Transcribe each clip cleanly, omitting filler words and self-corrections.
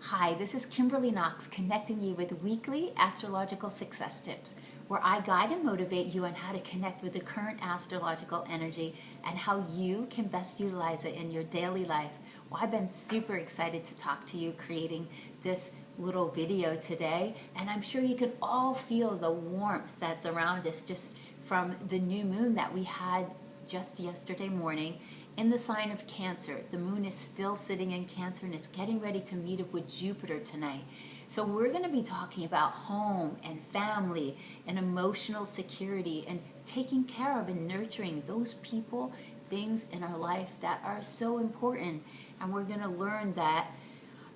Hi, this is Kimberly Knox connecting you with weekly astrological success tips, where I guide and motivate you on how to connect with the current astrological energy and how you can best utilize it in your daily life. Well, I've been super excited to talk to you creating this little video today, and I'm sure you can all feel the warmth that's around us just from the new moon that we had just yesterday morning in the sign of Cancer. The moon is still sitting in Cancer and it's getting ready to meet up with Jupiter tonight. So we're going to be talking about home and family and emotional security and taking care of and nurturing those people, things in our life that are so important. And we're going to learn that,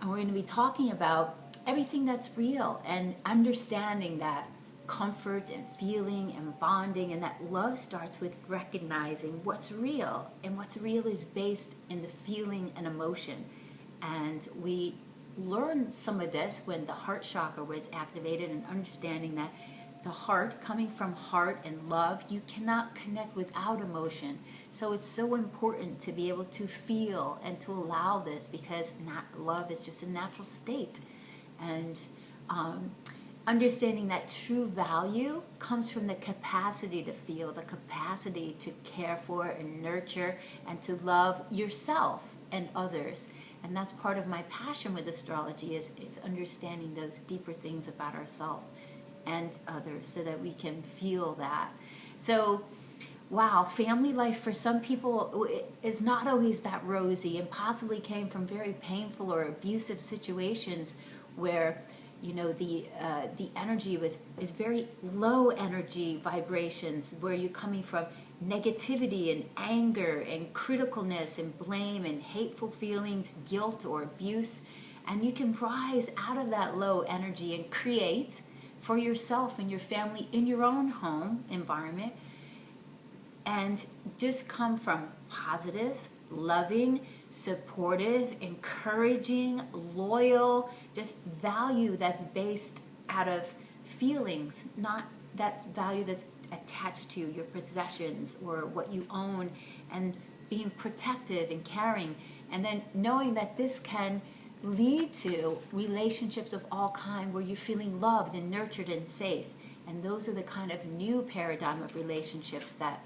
and we're going to be talking about everything that's real and understanding that comfort and feeling and bonding, and that love starts with recognizing what's real, and what's real is based in the feeling and emotion. And we learned some of this when the heart chakra was activated, and understanding that the heart, coming from heart and love, you cannot connect without emotion. So it's so important to be able to feel and to allow this, because love is just a natural state. And understanding that true value comes from the capacity to feel, the capacity to care for and nurture and to love yourself and others. And that's part of my passion with astrology, is it's understanding those deeper things about ourselves and others so that we can feel that. So wow, family life for some people is not always that rosy, and possibly came from very painful or abusive situations where the energy is very low energy vibrations, where you're coming from negativity and anger and criticalness and blame and hateful feelings, guilt or abuse. And you can rise out of that low energy and create for yourself and your family in your own home environment, and just come from positive, loving, supportive, encouraging, loyal, just value that's based out of feelings, not that value that's attached to your possessions or what you own, and being protective and caring. And then knowing that this can lead to relationships of all kind where you're feeling loved and nurtured and safe. And those are the kind of new paradigm of relationships that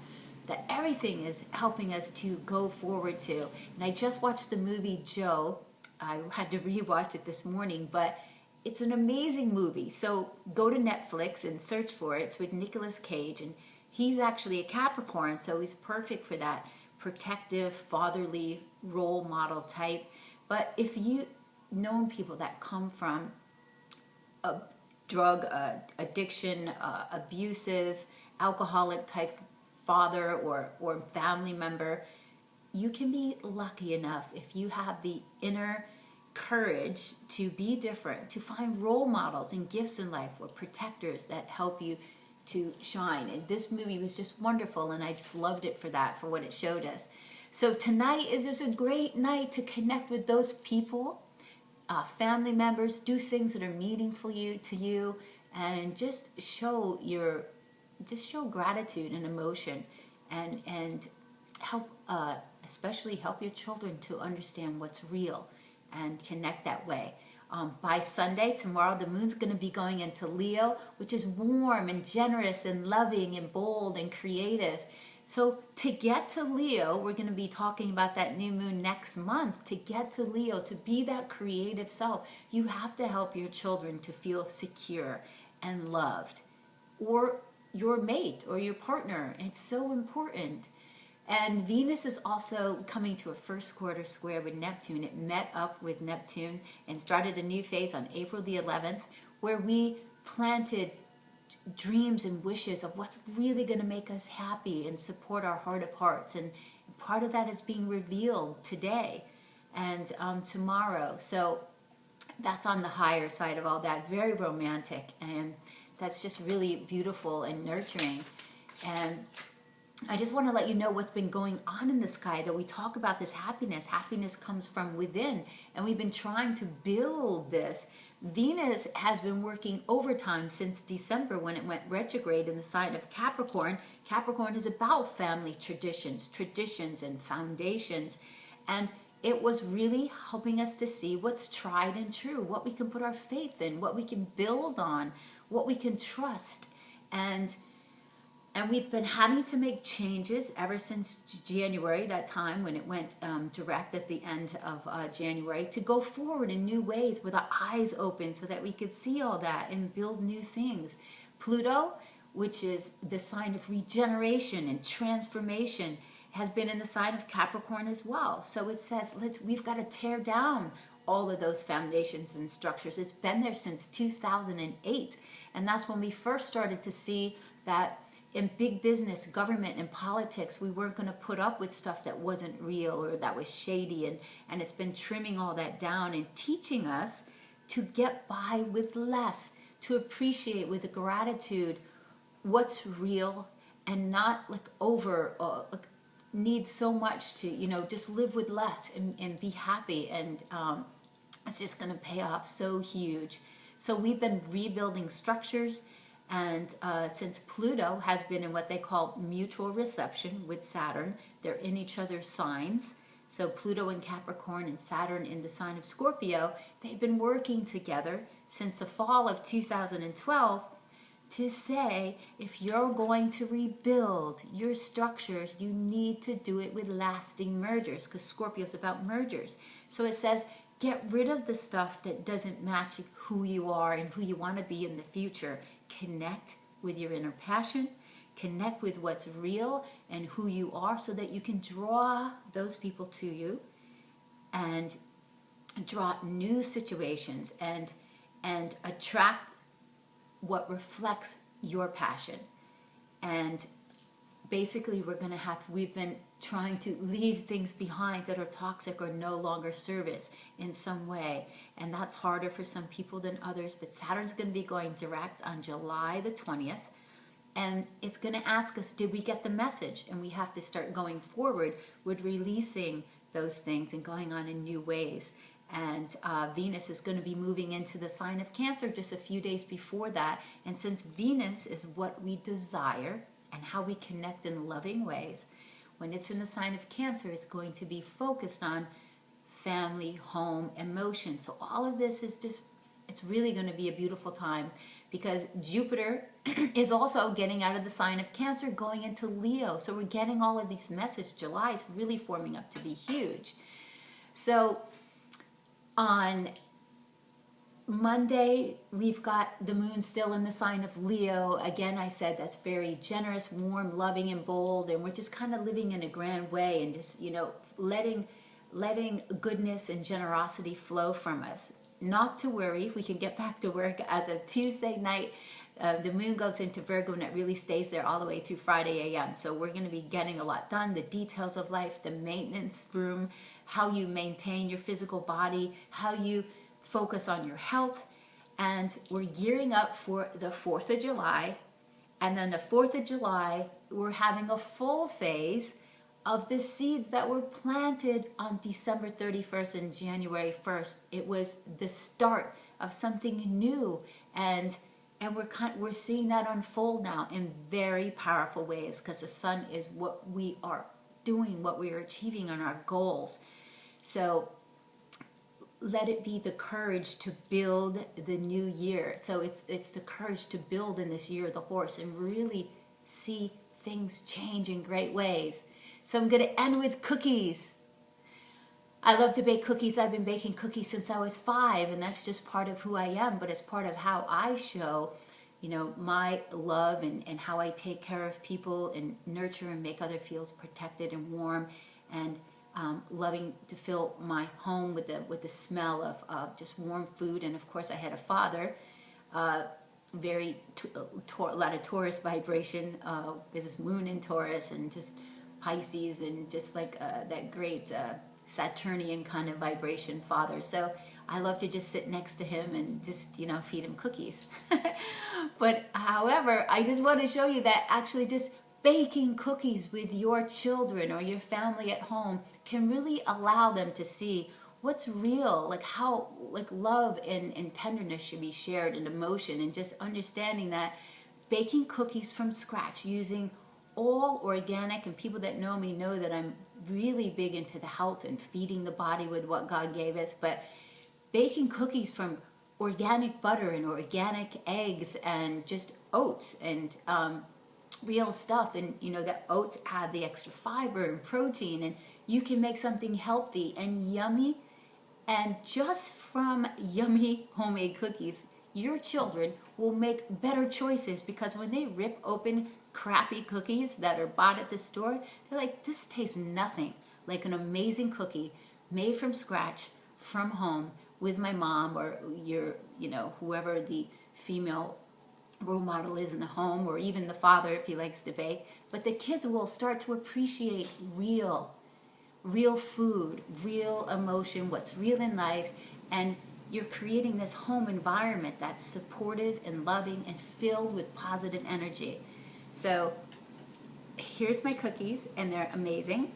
everything is helping us to go forward to. And I just watched the movie Joe. I had to rewatch it this morning, but it's an amazing movie. So go to Netflix and search for it. It's with Nicolas Cage, and he's actually a Capricorn, so he's perfect for that protective, fatherly role model type. But if you known people that come from a drug addiction, abusive, alcoholic type father or family member, you can be lucky enough, if you have the inner courage to be different, to find role models and gifts in life or protectors that help you to shine. And this movie was just wonderful, and I just loved it for that, for what it showed us. So tonight is just a great night to connect with those people, family members, do things that are meaningful to you, and just show gratitude and emotion, and help, especially help your children to understand what's real and connect that way. By Sunday, tomorrow, the moon's going to be going into Leo, which is warm and generous and loving and bold and creative. So to get to Leo, we're going to be talking about that new moon next month. To get to Leo, to be that creative self, you have to help your children to feel secure and loved, or your mate or your partner. It's so important. And Venus is also coming to a first quarter square with Neptune. It met up with Neptune and started a new phase on April the 11th, where we planted dreams and wishes of what's really going to make us happy and support our heart of hearts. And part of that is being revealed today and tomorrow. So that's on the higher side of all that, very romantic, and that's just really beautiful and nurturing. And I just want to let you know what's been going on in the sky, that we talk about this happiness. Happiness comes from within, and we've been trying to build this. Venus has been working overtime since December, when it went retrograde in the sign of Capricorn. Capricorn is about family traditions and foundations. And it was really helping us to see what's tried and true, what we can put our faith in, what we can build on, what we can trust. And we've been having to make changes ever since January, that time when it went direct at the end of January, to go forward in new ways with our eyes open so that we could see all that and build new things. Pluto, which is the sign of regeneration and transformation, has been in the sign of Capricorn as well. So it says we've got to tear down all of those foundations and structures. It's been there since 2008. And that's when we first started to see that in big business, government, and politics, we weren't going to put up with stuff that wasn't real or that was shady. And it's been trimming all that down and teaching us to get by with less, to appreciate with gratitude what's real and not need so much to, just live with less and be happy. And it's just going to pay off so huge. So we've been rebuilding structures. And since Pluto has been in what they call mutual reception with Saturn, they're in each other's signs. So Pluto in Capricorn and Saturn in the sign of Scorpio, they've been working together since the fall of 2012 to say, if you're going to rebuild your structures, you need to do it with lasting mergers, because Scorpio's about mergers. So it says, get rid of the stuff that doesn't match who you are and who you want to be in the future. Connect with your inner passion, connect with what's real and who you are, so that you can draw those people to you and draw new situations and attract what reflects your passion. And basically we've been trying to leave things behind that are toxic or no longer service in some way. And that's harder for some people than others. But Saturn's going to be going direct on July the 20th. And it's going to ask us, did we get the message? And we have to start going forward with releasing those things and going on in new ways. And Venus is going to be moving into the sign of Cancer just a few days before that. And since Venus is what we desire and how we connect in loving ways, when it's in the sign of Cancer, it's going to be focused on family, home, emotion. So all of this is it's really going to be a beautiful time, because Jupiter is also getting out of the sign of Cancer, going into Leo. So we're getting all of these messages. July is really forming up to be huge. So on Monday, we've got the moon still in the sign of Leo. Again, I said that's very generous, warm, loving, and bold. And we're just kind of living in a grand way and just, letting goodness and generosity flow from us. Not to worry, we can get back to work as of Tuesday night. The moon goes into Virgo and it really stays there all the way through Friday a.m. So we're going to be getting a lot done. The details of life, the maintenance room, how you maintain your physical body, how you focus on your health. And we're gearing up for the 4th of July. And then the 4th of July, we're having a full phase of the seeds that were planted on December 31st and January 1st. It was the start of something new. And we're seeing that unfold now in very powerful ways, because the sun is what we are doing, what we are achieving on our goals. So let it be the courage to build the new year. So it's the courage to build in this year of the horse and really see things change in great ways. So I'm going to end with cookies. I love to bake cookies. I've been baking cookies since I was 5, and that's just part of who I am, but it's part of how I show, my love and how I take care of people and nurture and make others feel protected and warm, and loving to fill my home with the smell of just warm food. And of course I had a father, a lot of Taurus vibration, with his moon in Taurus and just Pisces, and just like that great Saturnian kind of vibration father. So I love to just sit next to him and just, feed him cookies. But however, I just want to show you that actually just baking cookies with your children or your family at home can really allow them to see what's real, like how love and tenderness should be shared, and emotion, and just understanding that baking cookies from scratch using all organic, and people that know me know that I'm really big into the health and feeding the body with what God gave us, but baking cookies from organic butter and organic eggs and just oats and real stuff. And you know that oats add the extra fiber and protein, and you can make something healthy and yummy. And just from yummy homemade cookies, your children will make better choices, because when they rip open crappy cookies that are bought at the store, they're like, this tastes nothing like an amazing cookie made from scratch from home with my mom, or your, you know, whoever the female role model is in the home, or even the father if he likes to bake. But the kids will start to appreciate real food, real emotion, what's real in life, and you're creating this home environment that's supportive and loving and filled with positive energy. So here's my cookies, and they're amazing.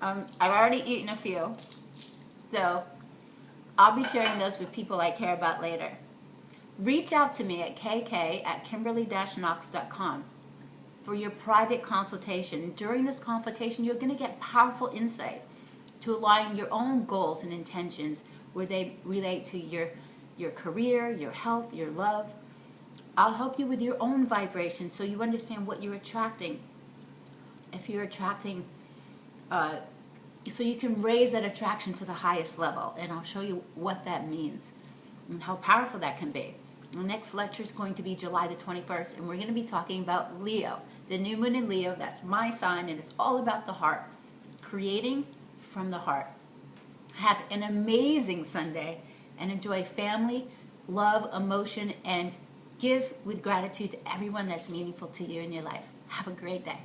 I've already eaten a few, so I'll be sharing those with people I care about later. Reach out to me at kk@kimberly-knox.com for your private consultation. During this consultation, you're going to get powerful insight to align your own goals and intentions where they relate to your career, your health, your love. I'll help you with your own vibration so you understand what you're attracting. If you're attracting, so you can raise that attraction to the highest level, and I'll show you what that means and how powerful that can be. The next lecture is going to be July the 21st, and we're going to be talking about Leo, the new moon in Leo. That's my sign, and it's all about the heart, creating from the heart. Have an amazing Sunday, and enjoy family, love, emotion, and give with gratitude to everyone that's meaningful to you in your life. Have a great day.